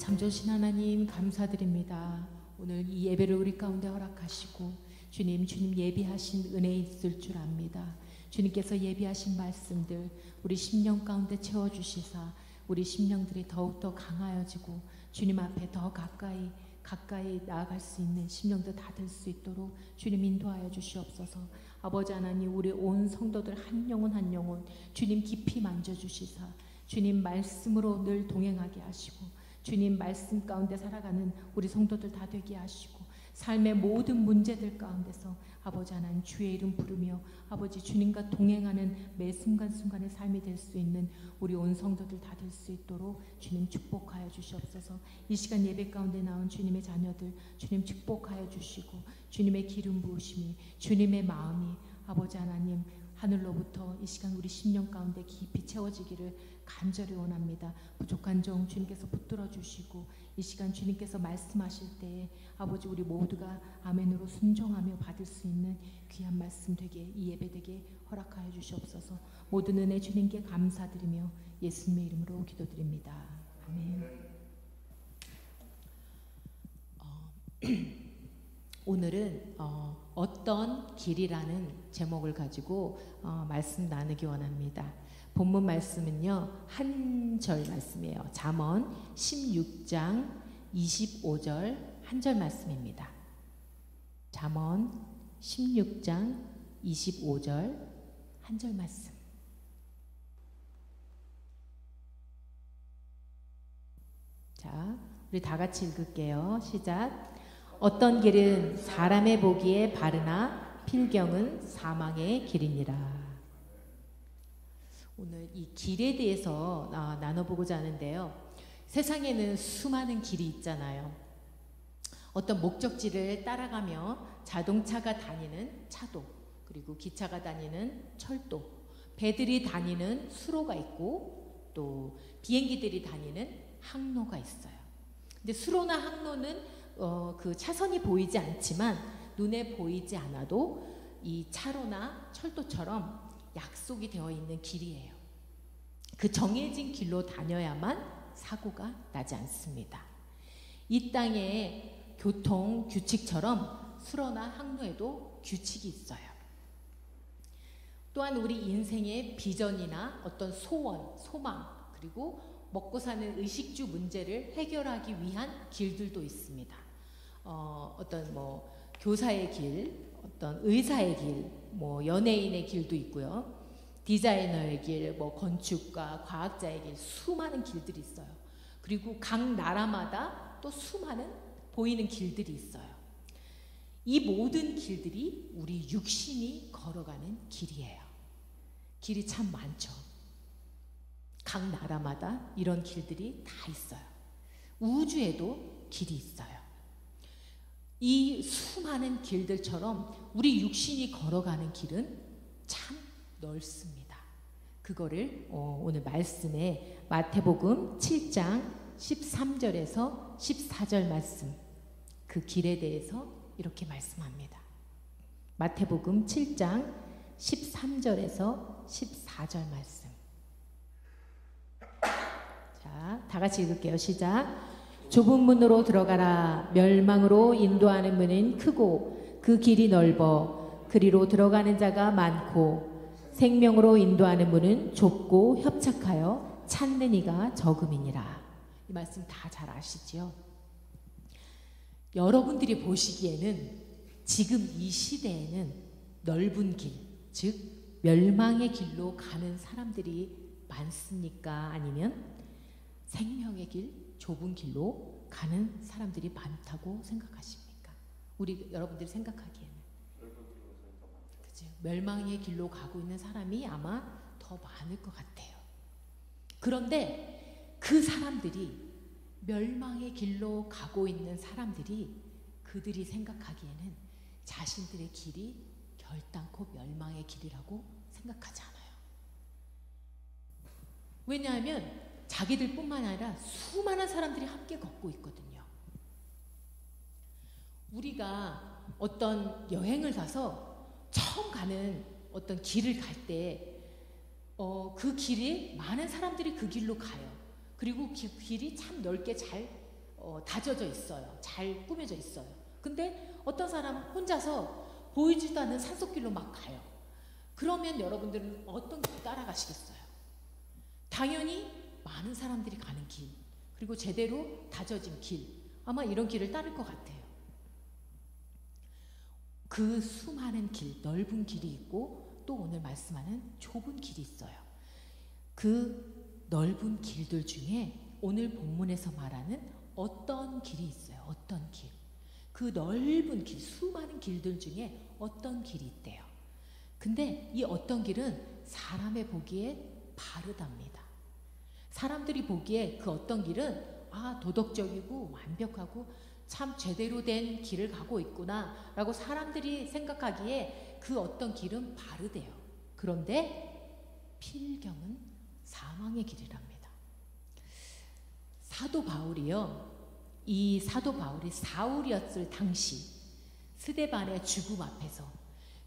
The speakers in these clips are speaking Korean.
창조신 하나님 감사드립니다. 오늘 이 예배를 우리 가운데 허락하시고 주님 예비하신 은혜 있을 줄 압니다. 주님께서 예비하신 말씀들 우리 심령 가운데 채워주시사 우리 심령들이 더욱더 강하여지고 주님 앞에 더 가까이 나아갈 수 있는 심령들 다 될 수 있도록 주님 인도하여 주시옵소서. 아버지 하나님, 우리 온 성도들 한 영혼 주님 깊이 만져주시사 주님 말씀으로 늘 동행하게 하시고 주님 말씀 가운데 살아가는 우리 성도들 다 되게 하시고 삶의 모든 문제들 가운데서 아버지 하나님 주의 이름 부르며 아버지 주님과 동행하는 매 순간순간의 삶이 될 수 있는 우리 온 성도들 다 될 수 있도록 주님 축복하여 주시옵소서. 이 시간 예배 가운데 나온 주님의 자녀들 주님 축복하여 주시고 주님의 기름 부으심이 주님의 마음이 아버지 하나님 하늘로부터 이 시간 우리 심령 가운데 깊이 채워지기를 간절히 원합니다. 부족한 종 주님께서 붙들어 주시고 이 시간 주님께서 말씀하실 때에 아버지 우리 모두가 아멘으로 순종하며 받을 수 있는 귀한 말씀 되게 이 예배 되게 허락하여 주시옵소서. 모든 은혜 주님께 감사드리며 예수님의 이름으로 기도드립니다. 아멘. 오늘은 어떤 길이라는 제목을 가지고 말씀 나누기 원합니다. 본문 말씀은요 한 절 말씀이에요. 잠언 16장 25절 한 절 말씀입니다. 잠언 16장 25절 한 절 말씀. 자, 우리 다 같이 읽을게요. 시작. 어떤 길은 사람의 보기에 바르나 필경은 사망의 길이니라. 오늘 이 길에 대해서 나눠보고자 하는데요. 세상에는 수많은 길이 있잖아요. 어떤 목적지를 따라가며 자동차가 다니는 차도, 그리고 기차가 다니는 철도, 배들이 다니는 수로가 있고 또 비행기들이 다니는 항로가 있어요. 근데 수로나 항로는 그 차선이 보이지 않지만 눈에 보이지 않아도 이 차로나 철도처럼 약속이 되어 있는 길이에요. 그 정해진 길로 다녀야만 사고가 나지 않습니다. 이 땅의 교통 규칙처럼 수로나 항로에도 규칙이 있어요. 또한 우리 인생의 비전이나 어떤 소원, 소망, 그리고 먹고 사는 의식주 문제를 해결하기 위한 길들도 있습니다. 어떤 교사의 길, 어떤 의사의 길, 연예인의 길도 있고요. 디자이너의 길, 건축가, 과학자의 길, 수많은 길들이 있어요. 그리고 각 나라마다 또 수많은 보이는 길들이 있어요. 이 모든 길들이 우리 육신이 걸어가는 길이에요. 길이 참 많죠. 각 나라마다 이런 길들이 다 있어요. 우주에도 길이 있어요. 이 수많은 길들처럼 우리 육신이 걸어가는 길은 참 넓습니다. 그거를 오늘 말씀에 마태복음 7장 13절에서 14절 말씀, 그 길에 대해서 이렇게 말씀합니다. 마태복음 7장 13절에서 14절 말씀. 자, 다 같이 읽을게요. 시작. 좁은 문으로 들어가라. 멸망으로 인도하는 문은 크고 그 길이 넓어 그리로 들어가는 자가 많고 생명으로 인도하는 문은 좁고 협착하여 찾는 이가 적음이니라. 이 말씀 다 잘 아시죠? 여러분들이 보시기에는 지금 이 시대에는 넓은 길, 즉 멸망의 길로 가는 사람들이 많습니까? 아니면 생명의 길, 좁은 길로 가는 사람들이 많다고 생각하십니까? 여러분들이 생각하기에는 그죠? 멸망의 길로 가고 있는 사람이 아마 더 많을 것 같아요. 그런데 그 사람들이 멸망의 길로 가고 있는 사람들이 그들이 생각하기에는 자신들의 길이 결단코 멸망의 길이라고 생각하지 않아요. 왜냐하면 자기들뿐만 아니라 수많은 사람들이 함께 걷고 있거든요. 우리가 어떤 여행을 가서 처음 가는 어떤 길을 갈 때 그 길에 많은 사람들이 그 길로 가요. 그리고 그 길이 참 넓게 잘 다져져 있어요. 잘 꾸며져 있어요. 근데 어떤 사람은 혼자서 보이지도 않는 산속길로 막 가요. 그러면 여러분들은 어떤 길 따라가시겠어요? 당연히 많은 사람들이 가는 길, 그리고 제대로 다져진 길, 아마 이런 길을 따를 것 같아요. 그 수많은 길, 넓은 길이 있고 또 오늘 말씀하는 좁은 길이 있어요. 그 넓은 길들 중에 오늘 본문에서 말하는 어떤 길이 있어요. 어떤 길. 그 넓은 길, 수많은 길들 중에 어떤 길이 있대요. 근데 이 어떤 길은 사람의 보기에 바르답니다. 사람들이 보기에 그 어떤 길은 도덕적이고 완벽하고 참 제대로 된 길을 가고 있구나 라고 사람들이 생각하기에 그 어떤 길은 바르대요. 그런데 필경은 사망의 길이랍니다. 사도 바울이요, 이 사도 바울이 사울이었을 당시 스데반의 죽음 앞에서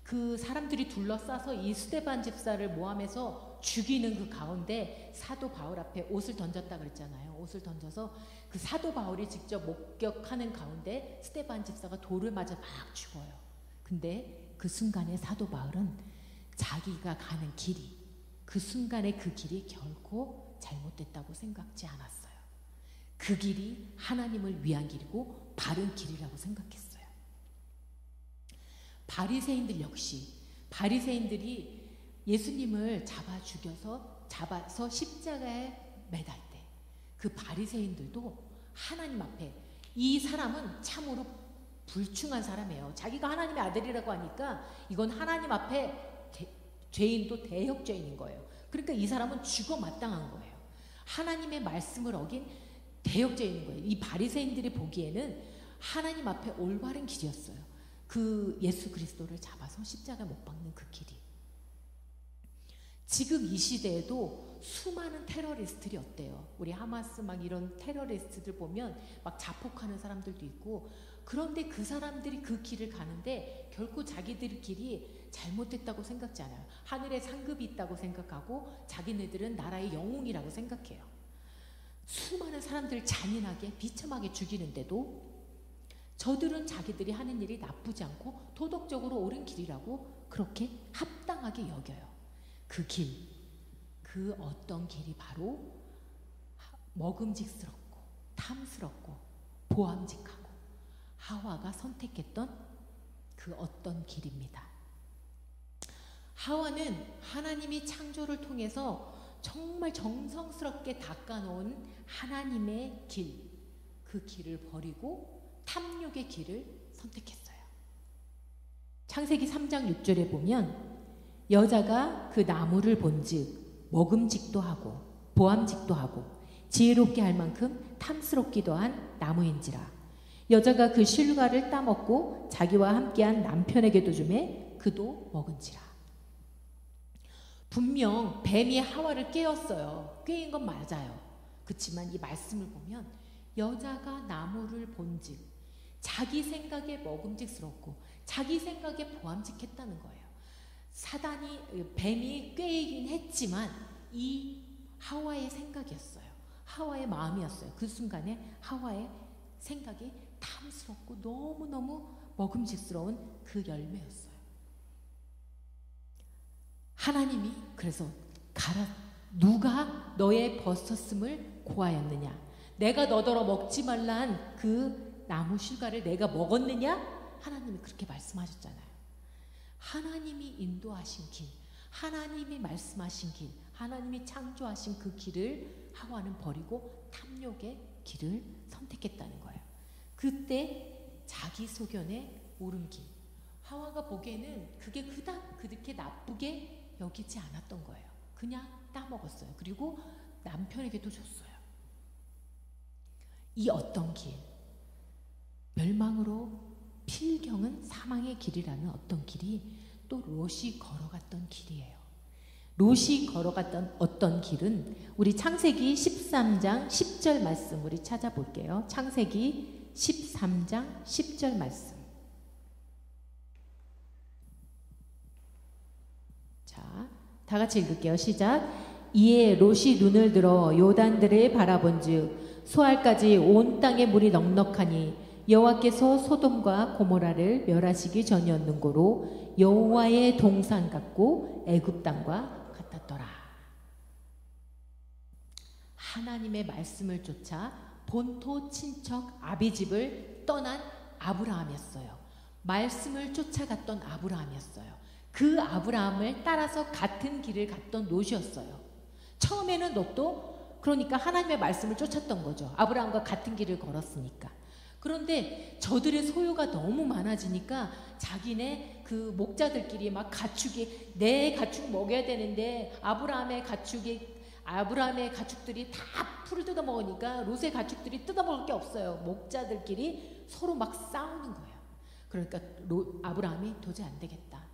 그 사람들이 둘러싸서 이 스데반 집사를 모함해서 죽이는 그 가운데 사도 바울 앞에 옷을 던졌다 그랬잖아요. 옷을 던져서 그 사도 바울이 직접 목격하는 가운데 스데반 집사가 돌을 맞아 막 죽어요. 근데 그 순간에 사도 바울은 자기가 가는 길이, 그 순간에 그 길이 결코 잘못됐다고 생각지 않았어요. 그 길이 하나님을 위한 길이고 바른 길이라고 생각했어요. 바리새인들 역시, 바리새인들이 예수님을 잡아서 십자가에 매달 때 그 바리새인들도 하나님 앞에, 이 사람은 참으로 불충한 사람이에요. 자기가 하나님의 아들이라고 하니까 이건 하나님 앞에 죄인도 대역죄인인 거예요. 그러니까 이 사람은 죽어 마땅한 거예요. 하나님의 말씀을 어긴 대역죄인인 거예요. 이 바리새인들이 보기에는 하나님 앞에 올바른 길이었어요. 그 예수 그리스도를 잡아서 십자가에 못 박는 그 길이. 지금 이 시대에도 수많은 테러리스트들이 어때요? 우리 하마스 막 이런 테러리스트들 보면 막 자폭하는 사람들도 있고, 그런데 그 사람들이 그 길을 가는데 결코 자기들 길이 잘못됐다고 생각지 않아요. 하늘에 상급이 있다고 생각하고 자기네들은 나라의 영웅이라고 생각해요. 수많은 사람들을 잔인하게 비참하게 죽이는데도 저들은 자기들이 하는 일이 나쁘지 않고 도덕적으로 옳은 길이라고 그렇게 합당하게 여겨요. 그 길, 그 어떤 길이 바로 먹음직스럽고 탐스럽고 보암직하고 하와가 선택했던 그 어떤 길입니다. 하와는 하나님이 창조를 통해서 정말 정성스럽게 닦아놓은 하나님의 길, 그 길을 버리고 탐욕의 길을 선택했어요. 창세기 3장 6절에 보면 여자가 그 나무를 본즉 먹음직도 하고 보암직도 하고 지혜롭게 할 만큼 탐스럽기도 한 나무인지라. 여자가 그 실과를 따먹고 자기와 함께한 남편에게도 주매 그도 먹은지라. 분명 뱀이 하와를 깨웠어요. 꾀인 건 맞아요. 그렇지만 이 말씀을 보면 여자가 나무를 본즉 자기 생각에 먹음직스럽고 자기 생각에 보암직했다는 거예요. 뱀이 꾀이긴 했지만 이 하와의 생각이었어요. 하와의 마음이었어요. 그 순간에 하와의 생각이 탐스럽고 너무너무 먹음직스러운 그 열매였어요. 하나님이 그래서 누가 너의 버섯음을 고하였느냐, 내가 너더러 먹지 말란 그 나무 실과를 내가 먹었느냐, 하나님이 그렇게 말씀하셨잖아요. 하나님이 인도하신 길, 하나님이 말씀하신 길, 하나님이 창조하신 그 길을 하와는 버리고 탐욕의 길을 선택했다는 거예요. 그때 자기 소견에 옳은 길, 하와가 보기에는 그게 그닥 그렇게 나쁘게 여기지 않았던 거예요. 그냥 따먹었어요. 그리고 남편에게도 줬어요. 이 어떤 길, 멸망으로 필경은 사망의 길이라는 어떤 길이 또 롯이 걸어갔던 길이에요. 롯이 걸어갔던 어떤 길은 우리 창세기 13장 10절 말씀 우리 찾아볼게요. 창세기 13장 10절 말씀. 자, 다 같이 읽을게요. 시작. 이에 롯이 눈을 들어 요단들을 바라본즉 소알까지 온 땅에 물이 넉넉하니 여호와께서 소돔과 고모라를 멸하시기 전이었는고로 여호와의 동산 같고 애굽 땅과 같았더라. 하나님의 말씀을 쫓아 본토 친척 아비집을 떠난 아브라함이었어요. 말씀을 쫓아갔던 아브라함이었어요. 그 아브라함을 따라서 같은 길을 갔던 롯이었어요. 처음에는 롯도 그러니까 하나님의 말씀을 쫓았던 거죠. 아브라함과 같은 길을 걸었으니까. 그런데 저들의 소유가 너무 많아지니까 자기네 그 목자들끼리 막 가축이 내 가축 먹여야 되는데 아브라함의 가축들이 다 풀을 뜯어 먹으니까 롯의 가축들이 뜯어 먹을 게 없어요. 목자들끼리 서로 막 싸우는 거예요. 그러니까 아브라함이 도저히 안 되겠다.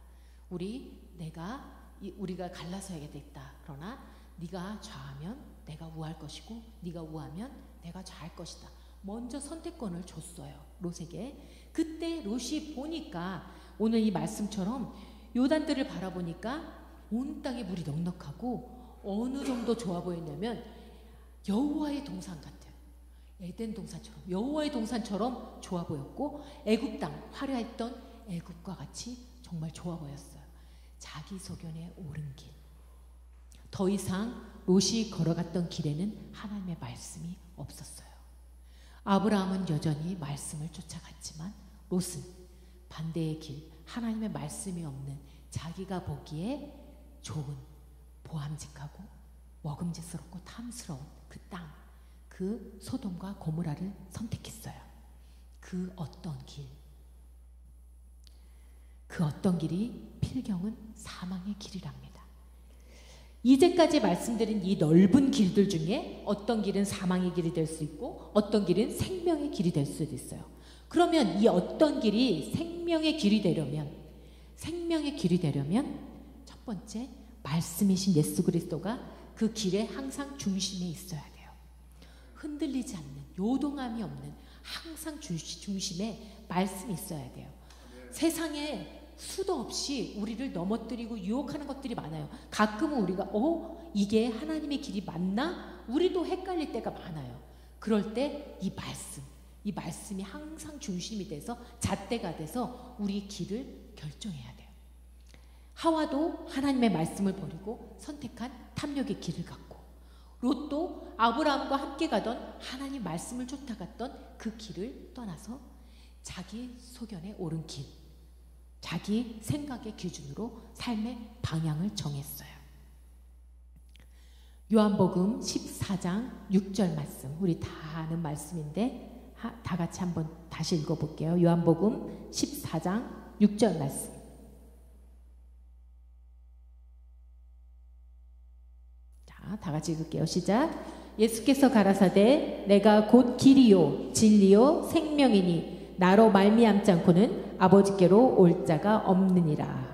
우리가 갈라서야겠다. 그러나 네가 좌하면 내가 우할 것이고 네가 우하면 내가 좌할 것이다. 먼저 선택권을 줬어요. 롯에게. 그때 롯이 보니까 오늘 이 말씀처럼 요단들을 바라보니까 온 땅에 물이 넉넉하고 어느 정도 좋아 보였냐면 여호와의 동산 같아요. 에덴 동산처럼 여호와의 동산처럼 좋아 보였고 애굽 땅 화려했던 애굽과 같이 정말 좋아 보였어요. 자기 소견에 옳은 길. 더 이상 롯이 걸어갔던 길에는 하나님의 말씀이 없었어요. 아브라함은 여전히 말씀을 쫓아갔지만 롯은 반대의 길, 하나님의 말씀이 없는 자기가 보기에 좋은 보암직하고 먹음직스럽고 탐스러운 그 땅, 그 소돔과 고모라를 선택했어요. 그 어떤 길이 필경은 사망의 길이랍니다. 이제까지 말씀드린 이 넓은 길들 중에 어떤 길은 사망의 길이 될 수 있고 어떤 길은 생명의 길이 될 수도 있어요. 그러면 이 어떤 길이 생명의 길이 되려면 첫 번째 말씀이신 예수 그리스도가 그 길의 항상 중심에 있어야 돼요. 흔들리지 않는, 요동함이 없는 항상 중심에 말씀이 있어야 돼요. 세상에 수도 없이 우리를 넘어뜨리고 유혹하는 것들이 많아요. 가끔은 우리가 이게 하나님의 길이 맞나? 우리도 헷갈릴 때가 많아요. 그럴 때 이 말씀이 항상 중심이 돼서 잣대가 돼서 우리 길을 결정해야 돼요. 하와도 하나님의 말씀을 버리고 선택한 탐욕의 길을 갔고 롯도 아브라함과 함께 가던 하나님 말씀을 쫓아갔던 그 길을 떠나서 자기 소견에 옳은 길, 자기 생각의 기준으로 삶의 방향을 정했어요. 요한복음 14장 6절 말씀, 우리 다 아는 말씀인데 다 같이 한번 다시 읽어볼게요. 요한복음 14장 6절 말씀. 자, 다 같이 읽을게요. 시작. 예수께서 가라사대 내가 곧 길이요 진리요 생명이니 나로 말미암지 않고는 아버지께로 올 자가 없느니라.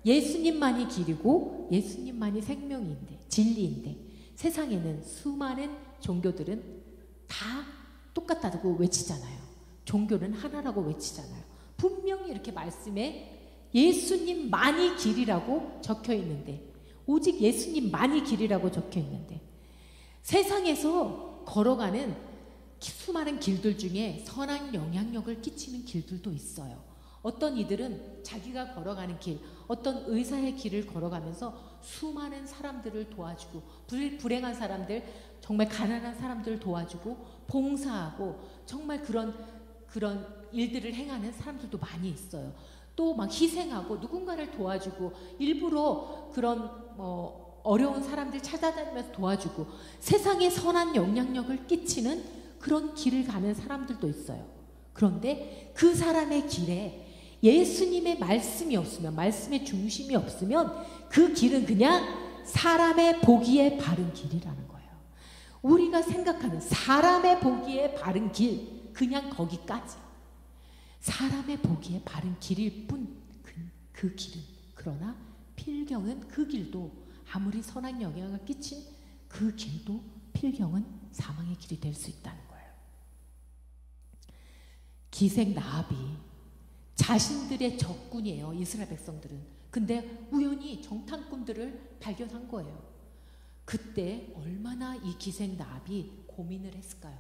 예수님만이 길이고 예수님만이 생명인데 진리인데 세상에는 수많은 종교들은 다 똑같다고 외치잖아요. 종교는 하나라고 외치잖아요. 분명히 이렇게 말씀에 예수님만이 길이라고 적혀 있는데 오직 예수님만이 길이라고 적혀 있는데 세상에서 걸어가는 수많은 길들 중에 선한 영향력을 끼치는 길들도 있어요. 어떤 이들은 자기가 걸어가는 길, 어떤 의사의 길을 걸어가면서 수많은 사람들을 도와주고 불행한 사람들, 정말 가난한 사람들을 도와주고 봉사하고 정말 그런 일들을 행하는 사람들도 많이 있어요. 또 막 희생하고 누군가를 도와주고 일부러 그런 어려운 사람들 찾아다니면서 도와주고 세상에 선한 영향력을 끼치는 그런 길을 가는 사람들도 있어요. 그런데 그 사람의 길에 예수님의 말씀이 없으면, 말씀의 중심이 없으면 그 길은 그냥 사람의 보기에 바른 길이라는 거예요. 우리가 생각하는 사람의 보기에 바른 길, 그냥 거기까지. 사람의 보기에 바른 길일 뿐, 그 길은. 그러나 필경은 그 길도 아무리 선한 영향을 끼친 그 길도 필경은 사망의 길이 될 수 있다는 거예요. 기생 라합이 자신들의 적군이에요. 이스라엘 백성들은. 근데 우연히 정탐꾼들을 발견한 거예요. 그때 얼마나 이 기생나합이 고민을 했을까요?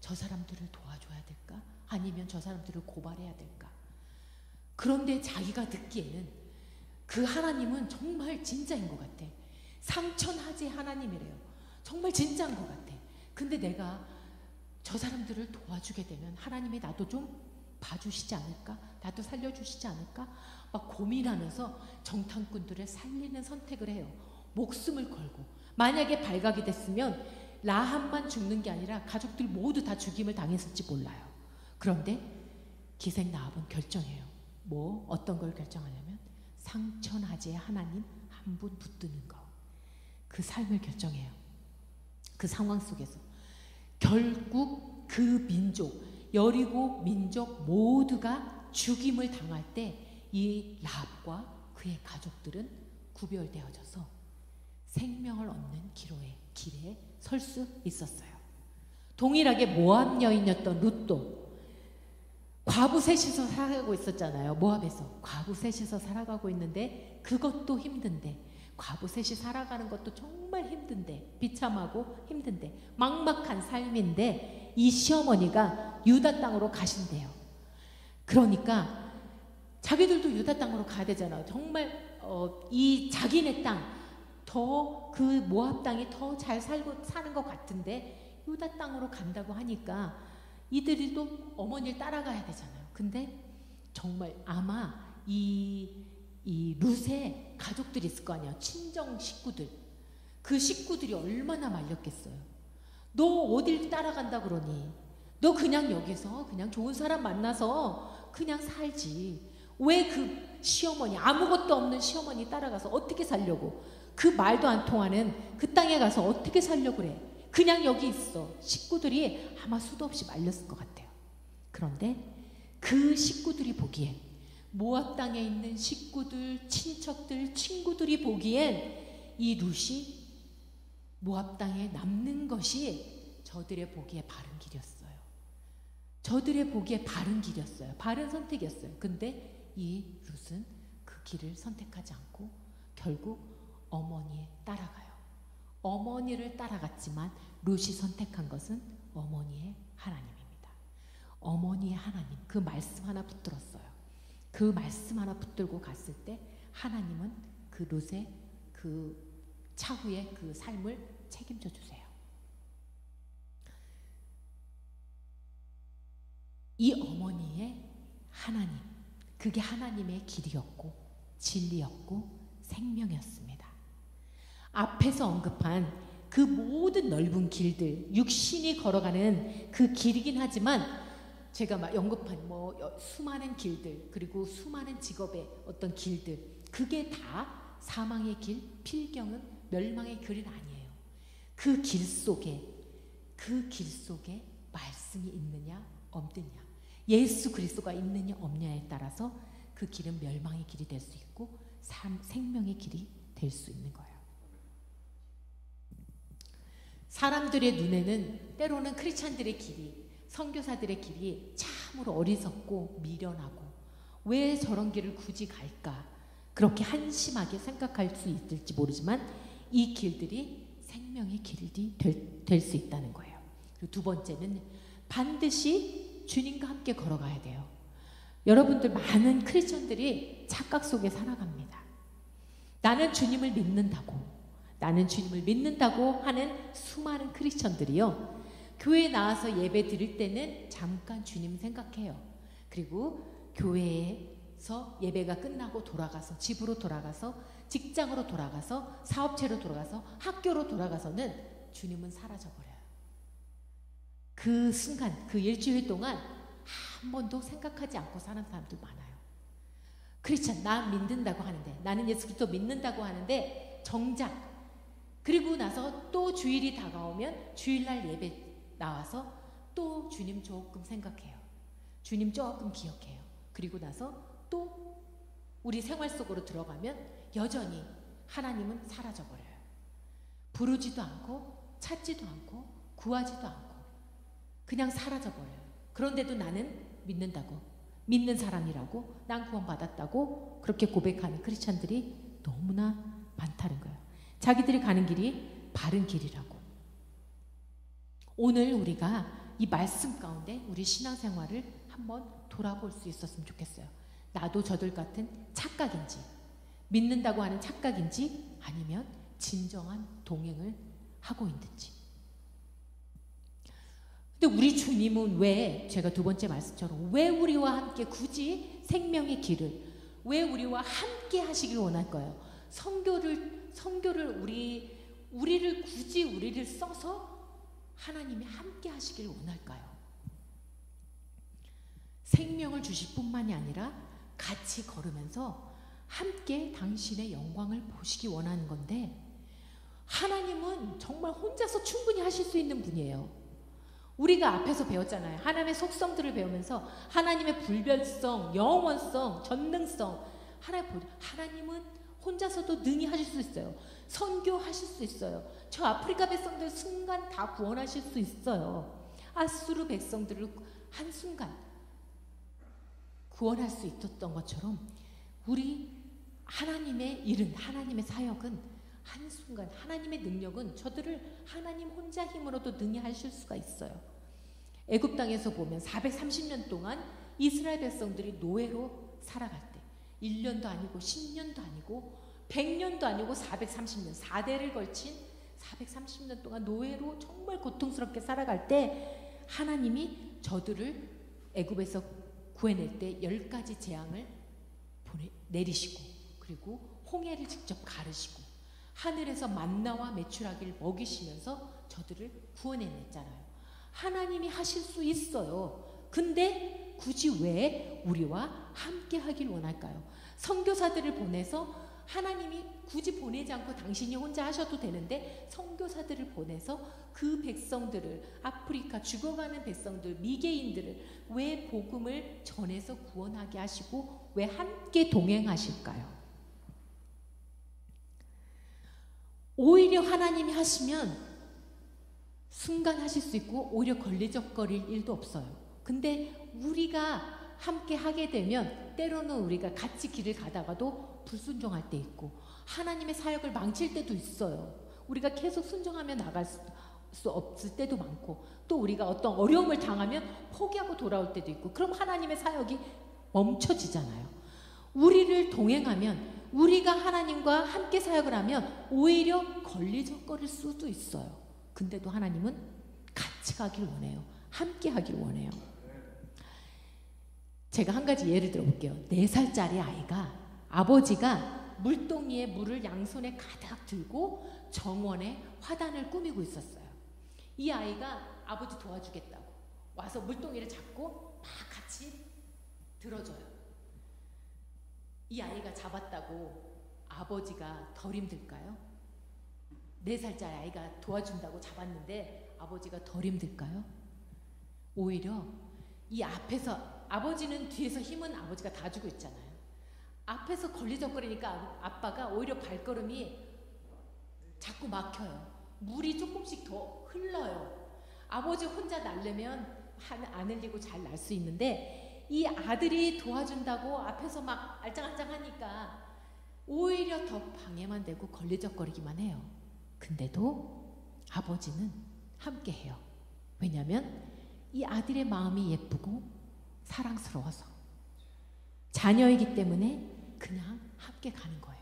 저 사람들을 도와줘야 될까? 아니면 저 사람들을 고발해야 될까? 그런데 자기가 듣기에는 그 하나님은 정말 진짜인 것 같아. 상천하지 하나님이래요. 정말 진짜인 것 같아. 근데 내가 저 사람들을 도와주게 되면 하나님이 나도 좀 봐주시지 않을까? 나도 살려주시지 않을까? 막 고민하면서 정탐꾼들을 살리는 선택을 해요. 목숨을 걸고. 만약에 발각이 됐으면 라합만 죽는 게 아니라 가족들 모두 다 죽임을 당했을지 몰라요. 그런데 기생나합은 결정해요. 어떤 걸 결정하냐면 상천하지의 하나님 한 분 붙드는 거. 그 삶을 결정해요. 그 상황 속에서 결국 그 민족, 여리고 민족 모두가 죽임을 당할 때 이 라합과 그의 가족들은 구별되어져서 생명을 얻는 길에 설 수 있었어요. 동일하게 모압 여인이었던 룻도 과부 셋이서 살아가고 있었잖아요. 모압에서 과부 셋이서 살아가고 있는데 그것도 힘든데, 과부 셋이 살아가는 것도 정말 힘든데, 비참하고 힘든데 막막한 삶인데 이 시어머니가 유다 땅으로 가신대요. 그러니까 자기들도 유다 땅으로 가야 되잖아요. 정말 이 자기네 땅, 더 그 모압 땅이 더 잘 살고 사는 것 같은데 유다 땅으로 간다고 하니까 이들이 또 어머니를 따라가야 되잖아요. 근데 정말 아마 이 룻의 가족들이 있을 거 아니야. 친정 식구들. 그 식구들이 얼마나 말렸겠어요. 너 어딜 따라간다 그러니? 너 그냥 여기서 그냥 좋은 사람 만나서 그냥 살지. 왜 그 시어머니, 아무것도 없는 시어머니 따라가서 어떻게 살려고? 그 말도 안 통하는 그 땅에 가서 어떻게 살려고 그래? 그냥 여기 있어. 식구들이 아마 수도 없이 말렸을 것 같아요. 그런데 그 식구들이 보기엔, 모압 땅에 있는 식구들, 친척들, 친구들이 보기엔 이 룻이 모압 땅에 남는 것이 저들의 보기에 바른 길이었어요. 저들의 보기에 바른 길이었어요. 바른 선택이었어요. 근데 이 룻은 그 길을 선택하지 않고 결국 어머니에 따라가요. 어머니를 따라갔지만 룻이 선택한 것은 어머니의 하나님입니다. 어머니의 하나님, 그 말씀 하나 붙들었어요. 그 말씀 하나 붙들고 갔을 때 하나님은 그 룻의 그 차후의 그 삶을 책임져 주세요. 이 어머니의 하나님, 그게 하나님의 길이었고 진리였고 생명이었습니다. 앞에서 언급한 그 모든 넓은 길들, 육신이 걸어가는 그 길이긴 하지만 제가 막 언급한 수많은 길들, 그리고 수많은 직업의 어떤 길들, 그게 다 사망의 길, 필경은 멸망의 길은 아니에요. 그 길 속에 말씀이 있느냐 없느냐, 예수 그리스도가 있느냐 없느냐에 따라서 그 길은 멸망의 길이 될 수 있고 생명의 길이 될 수 있는 거예요. 사람들의 눈에는 때로는 크리스찬들의 길이, 선교사들의 길이 참으로 어리석고 미련하고 왜 저런 길을 굳이 갈까, 그렇게 한심하게 생각할 수 있을지 모르지만 이 길들이 생명의 길이 될 수 있다는 거예요. 그리고 두 번째는 반드시 주님과 함께 걸어가야 돼요. 여러분들, 많은 크리스천들이 착각 속에 살아갑니다. 나는 주님을 믿는다고 하는 수많은 크리스천들이요, 교회에 나와서 예배 드릴 때는 잠깐 주님 생각해요. 그리고 교회에서 예배가 끝나고 돌아가서 집으로 돌아가서 직장으로 돌아가서 사업체로 돌아가서 학교로 돌아가서는 주님은 사라져버려요. 그 순간, 그 일주일 동안 한 번도 생각하지 않고 사는 사람들 많아요. 크리스찬, 나 믿는다고 하는데, 나는 예수 그리스도 믿는다고 하는데 정작 그리고 나서 또 주일이 다가오면 주일날 예배 나와서 또 주님 조금 생각해요. 주님 조금 기억해요. 그리고 나서 또 우리 생활 속으로 들어가면 여전히 하나님은 사라져버려요. 부르지도 않고 찾지도 않고 구하지도 않고 그냥 사라져버려요. 그런데도 나는 믿는 사람이라고, 난 구원받았다고 그렇게 고백하는 크리스찬들이 너무나 많다는 거예요. 자기들이 가는 길이 바른 길이라고. 오늘 우리가 이 말씀 가운데 우리 신앙생활을 한번 돌아볼 수 있었으면 좋겠어요. 나도 저들 같은 착각인지, 믿는다고 하는 착각인지, 아니면 진정한 동행을 하고 있는지. 근데 우리 주님은 왜, 제가 두 번째 말씀처럼 왜 우리와 함께 굳이 생명의 길을, 왜 우리와 함께 하시길 원할까요? 성교를 우리를 굳이 우리를 써서 하나님이 함께 하시길 원할까요? 생명을 주실 뿐만이 아니라 같이 걸으면서 함께 당신의 영광을 보시기 원하는 건데, 하나님은 정말 혼자서 충분히 하실 수 있는 분이에요. 우리가 앞에서 배웠잖아요. 하나님의 속성들을 배우면서 하나님의 불변성, 영원성, 전능성, 하나님은 혼자서도 능히 하실 수 있어요. 선교하실 수 있어요. 저 아프리카 백성들 순간 다 구원하실 수 있어요. 아수르 백성들을 한순간 구원할 수 있었던 것처럼 우리 하나님의 일은, 하나님의 사역은 한순간, 하나님의 능력은 저들을 하나님 혼자 힘으로도 능히 하실 수가 있어요. 애굽 땅에서 보면 430년 동안 이스라엘 백성들이 노예로 살아갈 때 1년도 아니고 10년도 아니고 100년도 아니고 430년, 4대를 걸친 430년 동안 노예로 정말 고통스럽게 살아갈 때 하나님이 저들을 애굽에서 구해낼 때 10가지 재앙을 내리시고, 그리고 홍해를 직접 가르시고 하늘에서 만나와 메추라기를 먹이시면서 저들을 구원해냈잖아요. 하나님이 하실 수 있어요. 근데 굳이 왜 우리와 함께 하길 원할까요? 선교사들을 보내서, 하나님이 굳이 보내지 않고 당신이 혼자 하셔도 되는데 선교사들을 보내서 그 백성들을, 아프리카 죽어가는 백성들, 미개인들을 왜 복음을 전해서 구원하게 하시고 왜 함께 동행하실까요? 오히려 하나님이 하시면 순간 하실 수 있고 오히려 걸리적거릴 일도 없어요. 근데 우리가 함께 하게 되면 때로는 우리가 같이 길을 가다가도 불순종할 때 있고 하나님의 사역을 망칠 때도 있어요. 우리가 계속 순종하며 나갈 수 없을 때도 많고, 또 우리가 어떤 어려움을 당하면 포기하고 돌아올 때도 있고, 그럼 하나님의 사역이 멈춰지잖아요. 우리를 동행하면, 우리가 하나님과 함께 사역을 하면 오히려 걸리적거릴 수도 있어요. 근데도 하나님은 같이 가길 원해요. 함께 하길 원해요. 제가 한 가지 예를 들어볼게요. 4살짜리 아이가, 아버지가 물동이에 물을 양손에 가득 들고 정원에 화단을 꾸미고 있었어요. 이 아이가 아버지 도와주겠다고 와서 물동이를 잡고 막 같이 들어줘요. 이 아이가 잡았다고 아버지가 덜 힘들까요? 4살짜리 아이가 도와준다고 잡았는데 아버지가 덜 힘들까요? 오히려 이 앞에서, 아버지는 뒤에서 힘은 아버지가 다 주고 있잖아요. 앞에서 걸리적거리니까 아빠가 오히려 발걸음이 자꾸 막혀요. 물이 조금씩 더 흘러요. 아버지 혼자 날려면 안 흘리고 잘 날 수 있는데 이 아들이 도와준다고 앞에서 막 알짱알짱하니까 오히려 더 방해만 되고 걸리적거리기만 해요. 근데도 아버지는 함께 해요. 왜냐하면 이 아들의 마음이 예쁘고 사랑스러워서, 자녀이기 때문에 그냥 함께 가는 거예요.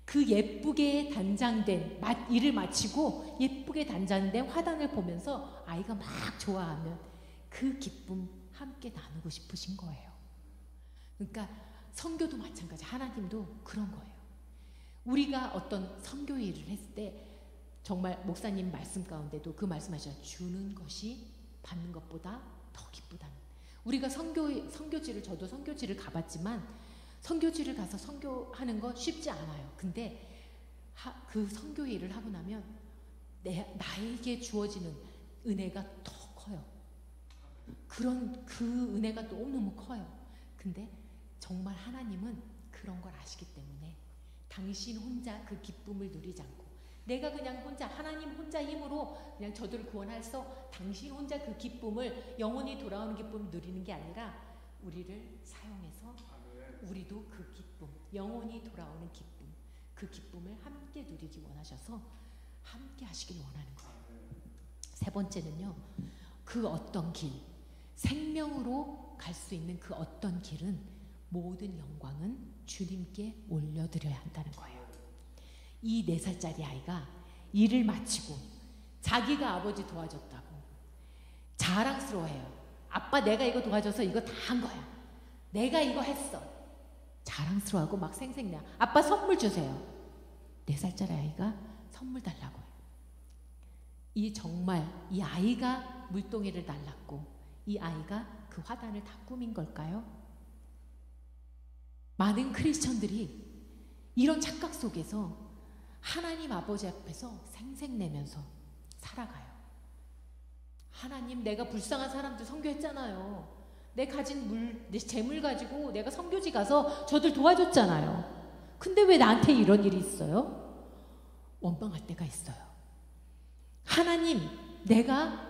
그 예쁘게 단장된 일을 마치고 예쁘게 단장된 화단을 보면서 아이가 막 좋아하면 그 기쁨 함께 나누고 싶으신 거예요. 그러니까 선교도 마찬가지, 하나님도 그런 거예요. 우리가 어떤 선교 일을 했을 때 정말 목사님 말씀 가운데도 그 말씀하셨죠. 주는 것이 받는 것보다 더 기쁘다는. 우리가 선교지를, 저도 선교지를 가봤지만 선교지를 가서 선교하는 거 쉽지 않아요. 근데 그 선교 일을 하고 나면 나에게 주어지는 은혜가 더 커요. 그 은혜가 너무너무 커요. 근데 정말 하나님은 그런 걸 아시기 때문에 당신 혼자 그 기쁨을 누리지 않고, 내가 그냥 혼자, 하나님 혼자 힘으로 그냥 저들을 구원해서 당신 혼자 그 기쁨을, 영원히 돌아오는 기쁨을 누리는 게 아니라 우리를 사용해서 우리도 그 기쁨, 영원히 돌아오는 기쁨, 그 기쁨을 함께 누리기 원하셔서 함께 하시길 원하는 거예요. 세 번째는요, 그 어떤 길, 생명으로 갈 수 있는 그 어떤 길은 모든 영광은 주님께 올려드려야 한다는 거예요. 이 4살짜리 아이가 일을 마치고 자기가 아버지 도와줬다고 자랑스러워해요. 아빠 내가 이거 도와줘서 이거 다 한 거야. 내가 이거 했어. 자랑스러워하고 막 생색내. 아빠 선물 주세요. 4살짜리 아이가 선물 달라고 해요. 정말 이 아이가 물동이를 날랐고 이 아이가 그 화단을 다 꾸민 걸까요? 많은 크리스천들이 이런 착각 속에서 하나님 아버지 앞에서 생색내면서 살아가요. 하나님, 내가 불쌍한 사람들 선교했잖아요. 내 가진 내 재물 가지고 내가 선교지 가서 저들 도와줬잖아요. 근데 왜 나한테 이런 일이 있어요? 원망할 때가 있어요. 하나님, 내가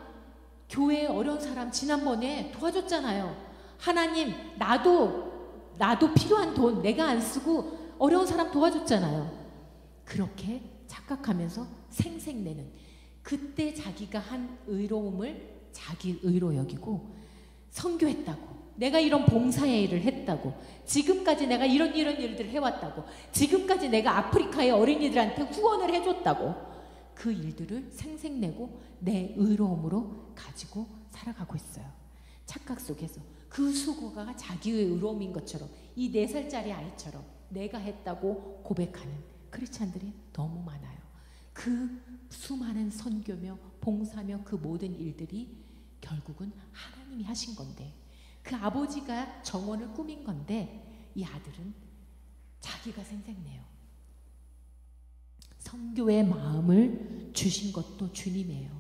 교회에 어려운 사람 지난번에 도와줬잖아요. 하나님, 나도 필요한 돈 내가 안 쓰고 어려운 사람 도와줬잖아요. 그렇게 착각하면서 생색내는, 그때 자기가 한 의로움을 자기 의로 여기고 선교했다고, 내가 이런 봉사의 일을 했다고, 지금까지 내가 이런 일들을 해왔다고, 지금까지 내가 아프리카의 어린이들한테 후원을 해줬다고, 그 일들을 생색내고 내 의로움으로 가지고 살아가고 있어요. 착각 속에서 그 수고가 자기의 의로움인 것처럼, 이 4살짜리 아이처럼 내가 했다고 고백하는 크리스찬들이 너무 많아요. 그 수많은 선교며 봉사며 그 모든 일들이 결국은 하나님이 하신 건데, 그 아버지가 정원을 꾸민 건데, 이 아들은 자기가 생색내요. 선교의 마음을 주신 것도 주님이에요.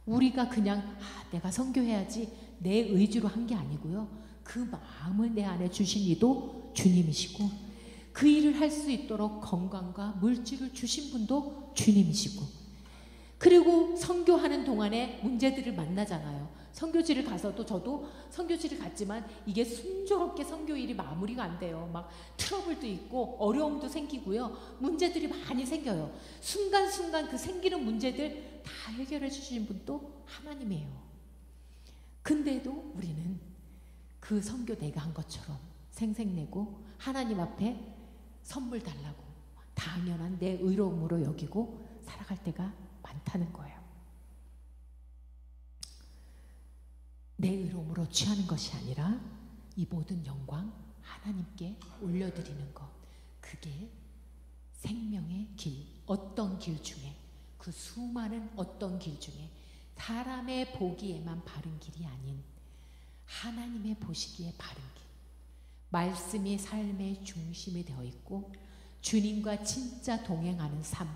우리가 그냥 내가 선교해야지 내 의지로 한 게 아니고요. 그 마음을 내 안에 주신 이도 주님이시고, 그 일을 할 수 있도록 건강과 물질을 주신 분도 주님이시고, 그리고 선교하는 동안에 문제들을 만나잖아요. 선교지를 가서도, 저도 선교지를 갔지만 이게 순조롭게 선교일이 마무리가 안 돼요. 막 트러블도 있고 어려움도 생기고요. 문제들이 많이 생겨요. 순간순간 그 생기는 문제들 다 해결해 주시는 분도 하나님이에요. 근데도 우리는 그 선교 내가 한 것처럼 생색내고 하나님 앞에 선물 달라고 당연한 내 의로움으로 여기고 살아갈 때가 많다는 거예요. 내 의로움으로 취하는 것이 아니라 이 모든 영광 하나님께 올려드리는 것, 그게 생명의 길, 어떤 길 중에, 그 수많은 어떤 길 중에 사람의 보기에만 바른 길이 아닌 하나님의 보시기에 바른 길, 말씀이 삶의 중심이 되어 있고 주님과 진짜 동행하는 삶,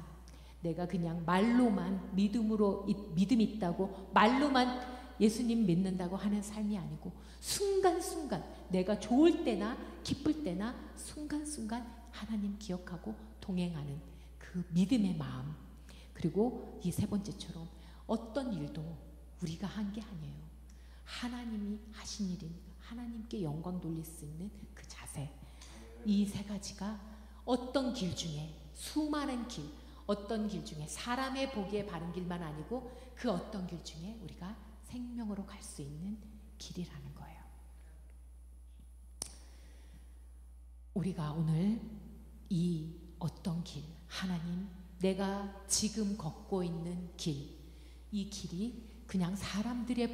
내가 그냥 말로만 믿음 있다고 말로만 예수님 믿는다고 하는 삶이 아니고, 순간순간 내가 좋을 때나 기쁠 때나 순간순간 하나님 기억하고 동행하는 그 믿음의 마음, 그리고 이 세 번째처럼 어떤 일도 우리가 한 게 아니에요. 하나님이 하신 일이니까 하나님께 영광 돌릴 수 있는 그 자세, 이 세 가지가 어떤 길 중에, 수많은 길, 어떤 길 중에 사람의 보기에 바른 길만 아니고 그 어떤 길 중에 우리가 생명으로 갈 수 있는 길이라는 거예요. 우리가 오늘 이 어떤 길, 하나님, 내가 지금 걷고 있는 길, 이 길이 그냥 사람들의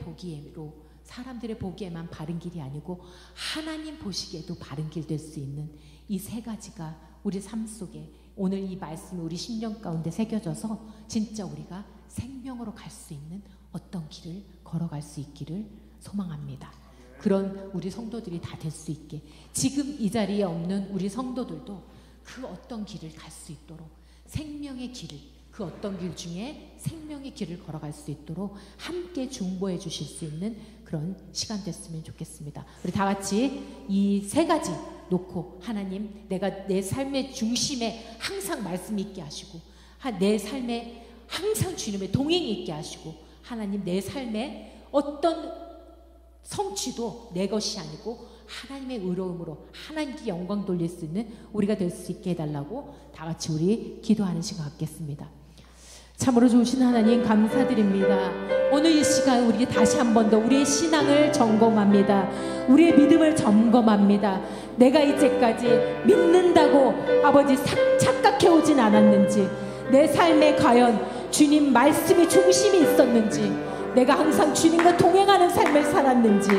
보기에만 바른 길이 아니고 하나님 보시기에도 바른 길 될 수 있는 이 세 가지가 우리 삶 속에, 오늘 이 말씀이 우리 심령 가운데 새겨져서 진짜 우리가 생명으로 갈 수 있는 어떤 길을 걸어갈 수 있기를 소망합니다. 그런 우리 성도들이 다 될 수 있게, 지금 이 자리에 없는 우리 성도들도 그 어떤 길을 갈 수 있도록, 생명의 길을, 그 어떤 길 중에 생명의 길을 걸어갈 수 있도록 함께 중보해 주실 수 있는 그런 시간 됐으면 좋겠습니다. 우리 다 같이 이 세 가지 놓고, 하나님, 내가 내 삶의 중심에 항상 말씀이 있게 하시고, 내 삶에 항상 주님의 동행이 있게 하시고, 하나님, 내 삶에 어떤 성취도 내 것이 아니고 하나님의 의로움으로 하나님께 영광 돌릴 수 있는 우리가 될 수 있게 해달라고 다 같이 우리 기도하는 시간 갖겠습니다. 참으로 좋으신 하나님 감사드립니다. 오늘 이 시간 우리 다시 한 번 더 우리의 신앙을 점검합니다. 우리의 믿음을 점검합니다. 내가 이제까지 믿는다고 아버지 착각해오진 않았는지, 내 삶에 과연 주님 말씀이 중심이 있었는지, 내가 항상 주님과 동행하는 삶을 살았는지,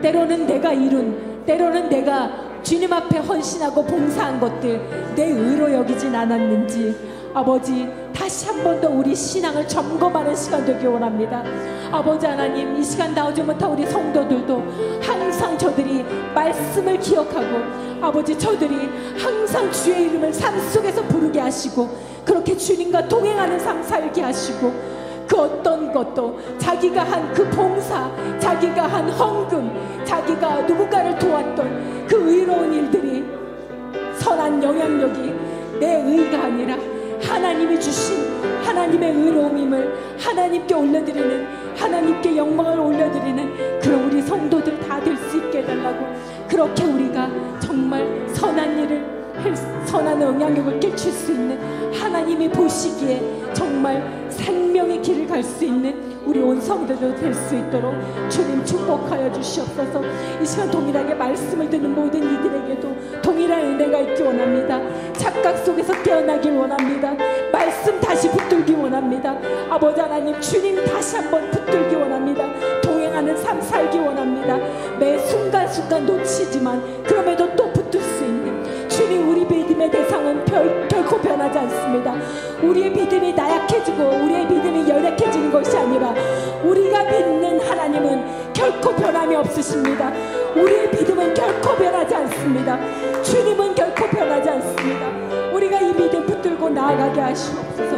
때로는 내가 이룬, 때로는 내가 주님 앞에 헌신하고 봉사한 것들 내 의로 여기진 않았는지, 아버지 다시 한 번 더 우리 신앙을 점검하는 시간 되기 원합니다. 아버지 하나님, 이 시간 나오지 못한 우리 성도들도 항상 저들이 말씀을 기억하고, 아버지 저들이 항상 주의 이름을 삶 속에서 부르게 하시고, 그렇게 주님과 동행하는 삶 살게 하시고, 그 어떤 것도 자기가 한 그 봉사, 자기가 한 헌금, 자기가 누군가를 도왔던 그 의로운 일들이 선한 영향력이 내 의가 아니라 하나님이 주신 하나님의 의로움임을 하나님께 올려드리는, 하나님께 영광을 올려드리는 그런 우리 성도들 다 될 수 있게 해달라고, 그렇게 우리가 정말 선한 일을, 선한 영향력을 끼칠 수 있는, 하나님이 보시기에 정말 생명의 길을 갈 수 있는 우리 온 성도들 될 수 있도록 주님 축복하여 주시옵소서. 이 시간 동일하게 말씀을 듣는 모든 이들에게도 동일한 은혜가 있기 원합니다. 착각 속에서 깨어나길 원합니다. 말씀 다시 붙들기 원합니다. 아버지 하나님, 주님 다시 한번 붙들기 원합니다. 동행하는 삶 살기 원합니다. 매 순간순간 놓치지만 그럼에도 또 붙들 수 있는 주님, 우리 믿음의 대상은 결코 변하지 않습니다. 우리의 믿음이 나약해지고 우리의 믿음이 열약해지는 것이 아니라 우리가 믿는 하나님은 결코 변함이 없으십니다. 우리의 믿음은 결코 변하지 않습니다. 주님은 결코 변하지 않습니다. 우리가 이 믿음 붙들고 나아가게 하시옵소서.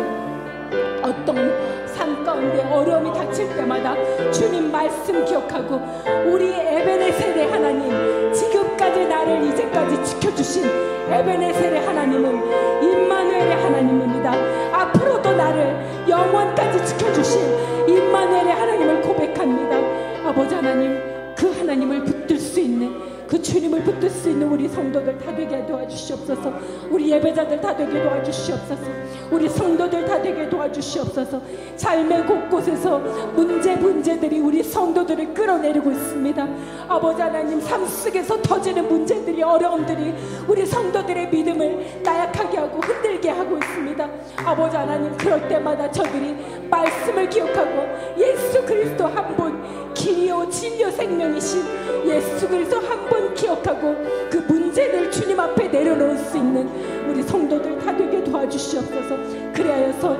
어떤 삶 가운데 어려움이 닥칠 때마다 주님 말씀 기억하고, 우리 에베네셀의 하나님, 지금까지 나를 이제까지 지켜주신 에베네셀의 하나님은 임마누엘의 하나님입니다. 앞으로도 나를 영원까지 지켜주신 임마누엘의 하나님을 고백합니다. 아버지 하나님, 그 하나님을 붙들 수 있는, 그 주님을 붙들 수 있는 우리 성도들 다 되게 도와주시옵소서. 우리 예배자들 다 되게 도와주시옵소서. 우리 성도들 다 되게 도와주시옵소서. 삶의 곳곳에서 문제들이 우리 성도들을 끌어내리고 있습니다. 아버지 하나님, 삶 속에서 터지는 문제들이, 어려움들이 우리 성도들의 믿음을 나약하게 하고 흔들게 하고 있습니다. 아버지 하나님, 그럴 때마다 저들이 말씀을 기억하고 예수 그리스도 한 분, 길이요 진리요 생명이신 예수 그리스도 한 분 기억하고 그 문제를 주님 앞에 내려놓을 수 있는 우리 성도들 다 되게 도와주시옵소서. 그리하여서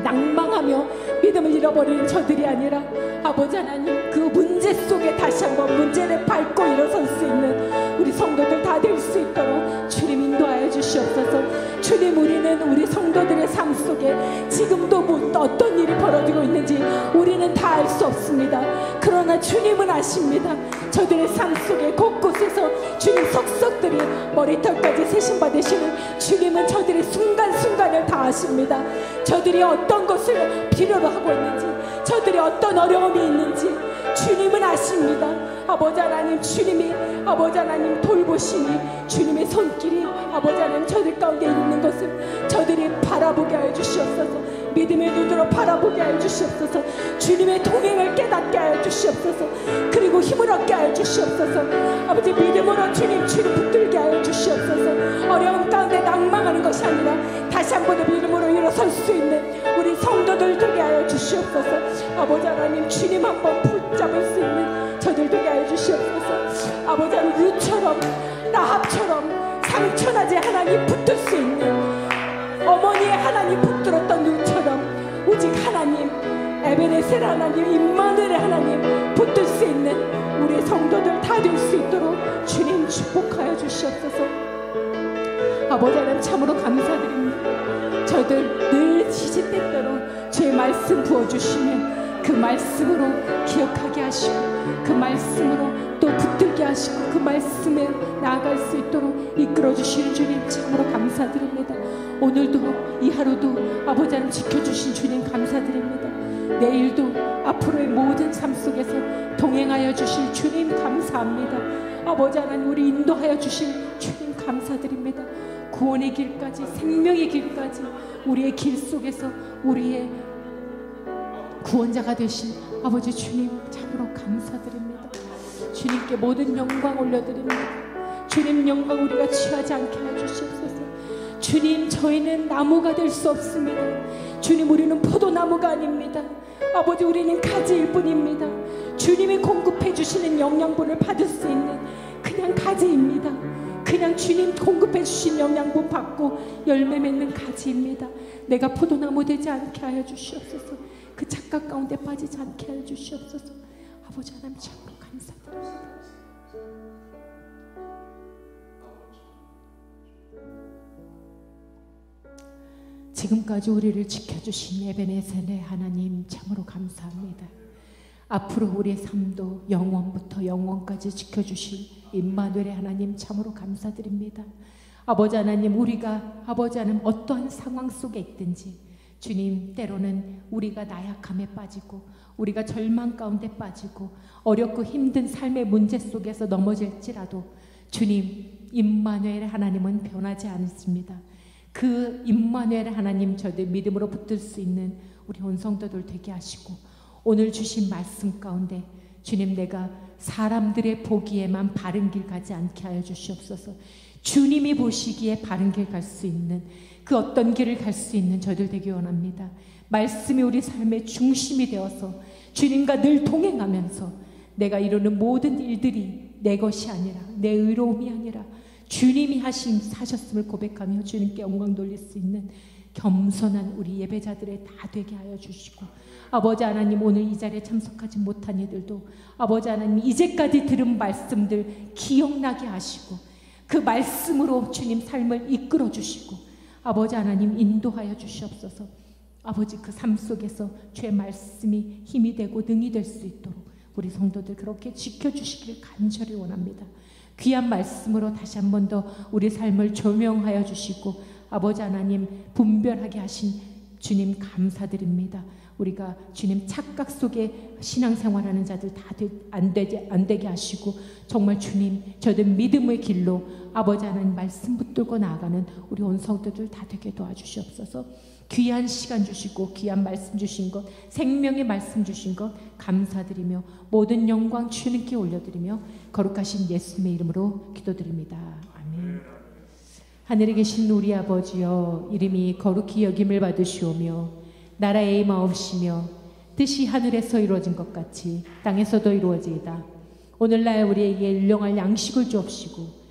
낭망하며 믿음을 잃어버리는 저들이 아니라 아버지 하나님, 그 문제 속에 다시 한번 문제를 밟고 일어설 수 있는 우리 성도들 다 될 수 있도록 주님 인도하여 주시옵소서. 주님, 우리는 우리 성도들의 삶 속에 지금도 어떤 일이 벌어지고 있는지 우리는 다 알 수 없습니다. 그러나 주님은 아십니다. 저들의 삶 속에 곳곳에서 주님 속속들이 머리털까지 세심 받으시는 주님은 저들의 순간순간을 다 아십니다. 저들이 어떤 것을 필요로 하고 있는지, 저들이 어떤 어려움이 있는지 주님은 아십니다. 아버지 하나님, 주님이 아버지 하나님 돌보시니 주님의 손길이 아버지 하나님 저들 가운데 있는 것을 저들이 바라보게 하여 주시옵소서. 믿음의 눈으로 바라보게 하여 주시옵소서. 주님의 동행을 깨닫게 하여 주시옵소서. 그리고 힘을 얻게 하여 주시옵소서. 아버지, 믿음으로 주님 붙들게 하여 주시옵소서. 어려운 가운데 낭망하는 것이 아니라 다시 한 번 더 믿음으로 일어설 수 있는 우리 성도들 되게 하여 주시옵소서. 아버지 하나님, 주님 한번 붙잡을 수 있는 저들 되게 하여 주시옵소서. 아버지 하나님, 루처럼 라합처럼 상처나지 하나님 붙들 수 있는, 어머니의 하나님 붙들었던 눈처럼 오직 하나님, 에베네셀 하나님, 임마누엘의 하나님 붙들 수 있는 우리 성도들 다 될 수 있도록 주님 축복하여 주시옵소서. 아버지 하나님, 참으로 감사드립니다. 저들 늘 시시때때로 주의 말씀 부어주시면 그 말씀으로 기억하게 하시고, 그 말씀으로 또 붙들게 하시고, 그 말씀에 나아갈 수 있도록 이끌어주시는 주님 참으로 감사드립니다. 오늘도 이 하루도 아버지 하나님 지켜주신 주님 감사드립니다. 내일도 앞으로의 모든 삶 속에서 동행하여 주실 주님 감사합니다. 아버지 하나님, 우리 인도하여 주실 주님 감사드립니다. 구원의 길까지, 생명의 길까지, 우리의 길 속에서 우리의 구원자가 되신 아버지 주님 참으로 감사드립니다. 주님께 모든 영광 올려드립니다. 주님 영광 우리가 취하지 않게 해주시옵소서. 주님, 저희는 나무가 될 수 없습니다. 주님, 우리는 포도나무가 아닙니다. 아버지, 우리는 가지일 뿐입니다. 주님이 공급해 주시는 영양분을 받을 수 있는 그냥 가지입니다. 그냥 주님 공급해 주신 영양분 받고 열매 맺는 가지입니다. 내가 포도나무 되지 않게 하여 주시옵소서. 그 착각 가운데 빠지지 않게 하여 주시옵소서. 아버지 하나님 참으로 감사드립니다. 지금까지 우리를 지켜주신 에베네셀의 하나님 참으로 감사합니다. 앞으로 우리의 삶도 영원부터 영원까지 지켜주실 임마누엘의 하나님 참으로 감사드립니다. 아버지 하나님, 우리가 아버지 하나님 어떠한 상황 속에 있든지 주님, 때로는 우리가 나약함에 빠지고 우리가 절망 가운데 빠지고 어렵고 힘든 삶의 문제 속에서 넘어질지라도 주님, 임마누엘의 하나님은 변하지 않습니다. 그 임마누엘 하나님, 저들 믿음으로 붙들 수 있는 우리 온 성도들 되게 하시고, 오늘 주신 말씀 가운데 주님, 내가 사람들의 보기에만 바른 길 가지 않게 하여 주시옵소서. 주님이 보시기에 바른 길 갈 수 있는 그 어떤 길을 갈 수 있는 저들 되기 원합니다. 말씀이 우리 삶의 중심이 되어서 주님과 늘 동행하면서 내가 이루는 모든 일들이 내 것이 아니라, 내 의로움이 아니라 주님이 사셨음을 고백하며 주님께 영광 돌릴 수 있는 겸손한 우리 예배자들의 다 되게 하여 주시고, 아버지 하나님, 오늘 이 자리에 참석하지 못한 이들도 아버지 하나님, 이제까지 들은 말씀들 기억나게 하시고 그 말씀으로 주님 삶을 이끌어 주시고 아버지 하나님 인도하여 주시옵소서. 아버지, 그 삶 속에서 주의 말씀이 힘이 되고 능이 될 수 있도록 우리 성도들 그렇게 지켜주시기를 간절히 원합니다. 귀한 말씀으로 다시 한 번 더 우리 삶을 조명하여 주시고 아버지 하나님, 분별하게 하신 주님 감사드립니다. 우리가 주님 착각 속에 신앙생활하는 자들 다 안 되게 하시고 정말 주님, 저들 믿음의 길로 아버지 하나님 말씀 붙들고 나아가는 우리 온 성도들 다 되게 도와주시옵소서. 귀한 시간 주시고 귀한 말씀 주신 것, 생명의 말씀 주신 것 감사드리며 모든 영광 주님께 올려드리며 거룩하신 예수님의 이름으로 기도드립니다. 아멘. 하늘에 계신 우리 아버지여, 이름이 거룩히 여김을 받으시오며 나라의 임하옵시며 뜻이 하늘에서 이루어진 것 같이 땅에서도 이루어지이다. 오늘날 우리에게 일용할 양식을 주옵시고